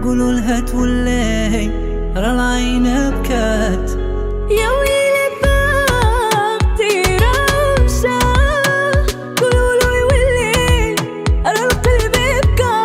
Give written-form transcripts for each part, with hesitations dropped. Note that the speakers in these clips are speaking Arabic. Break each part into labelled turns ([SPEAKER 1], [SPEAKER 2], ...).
[SPEAKER 1] قولوا لها تولي راه العين بكات
[SPEAKER 2] يا ويلي بختي راه مشى قولولو يولي راه القلب بكى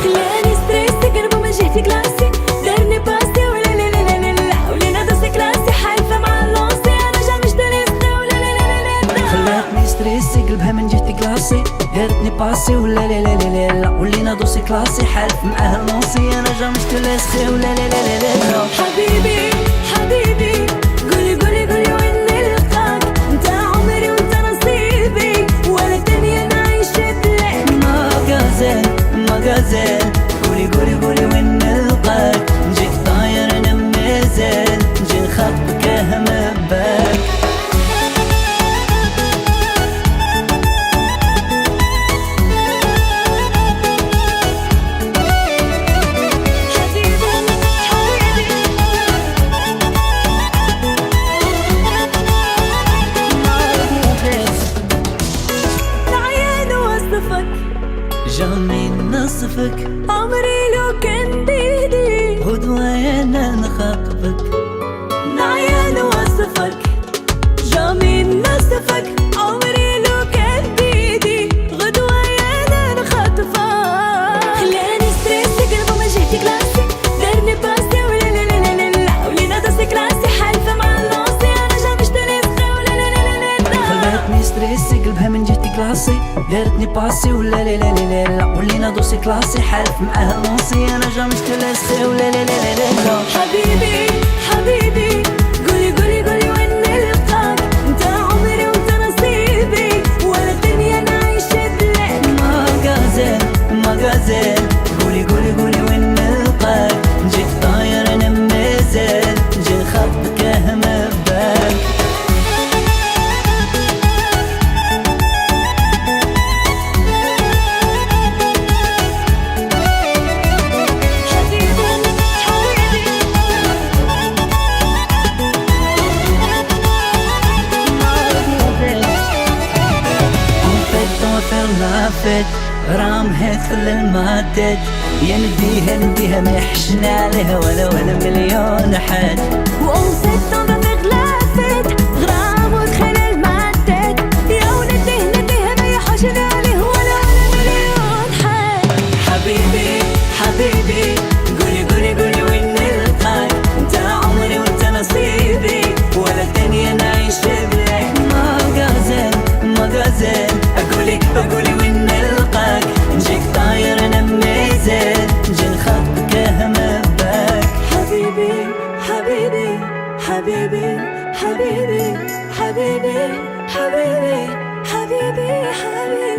[SPEAKER 2] خلاني ستريسي قربو من جهتي كلاسي دارني باسي ولا لا لا لا لا ولينا دوسي كلاسي حالفة مع اللونسي انا جا مش تنسى ولا لا لا لا لا
[SPEAKER 1] خلاتني ستريسي قلبها من جهتي كلاسي دارتني باسي ولا لا لا لا لا ولينا دوسي كلاسي حالف معاه اللونسي انا جا مش تنسى ولا لا لا لا لا
[SPEAKER 2] حبيبي حبيبي قولي قولي قولي وين نلقاك انت عمري وانت نصيبي ولا الدنيا نعيش بلاك
[SPEAKER 1] مغازل قولي قولي قولي وين نلقاك نجيك طاير انا مازال نجي نخطبك همباك جامي نصفك
[SPEAKER 2] عمري لو كان بيدي
[SPEAKER 1] غدوة انا نخاطبك
[SPEAKER 2] نعيان وصفك جامي نصفك عمري لو كان بيدي غدوة انا نخاطفك خلاني ستريسي قلبو من جهتي كلاسي دارني باسي ولا لا لا لا لا ولينا دوسي كلاسي حالفة مع اللونسي انا جا مش تنسى ولا لا لا لا لا
[SPEAKER 1] خلاتني ستريسي قلبها من جهتي كلاسي دارتني باسي ولا لا لا لا لا ولينا دوسي كلاسي حالف معاها اللونسي انا جا مش تنسى ولا لا لا لا لا
[SPEAKER 2] حبيبي حبيبي قولي قولي قولي وين نلقاك انت عمري وانت نصيبي ولا الدنيا نعيش بلاك
[SPEAKER 1] مغازل قولي قولي قولي وين نلقاك نجيك طاير انا مازال نجي نخطبك همباك لافت رام هيثل المادد يا نديها ما يحشنا عليها ولا مليون حد
[SPEAKER 2] وأنست ما بغلافت غرام وتخيل المادد يا ونديه ما يحشنا عليه ولا مليون حد
[SPEAKER 1] حبيبي حبيبي قولي قولي قولي وين نلقاك انت عمري وانت نصيبي ولا الدنيا نعيش بلاك مغازل اقولي وين نلقاك نجيك طاير انا مازال نجي نخطبك همباك
[SPEAKER 2] حبيبي حبيبي حبيبي حبيبي حبيبي حبيبي حبيبي حبيبي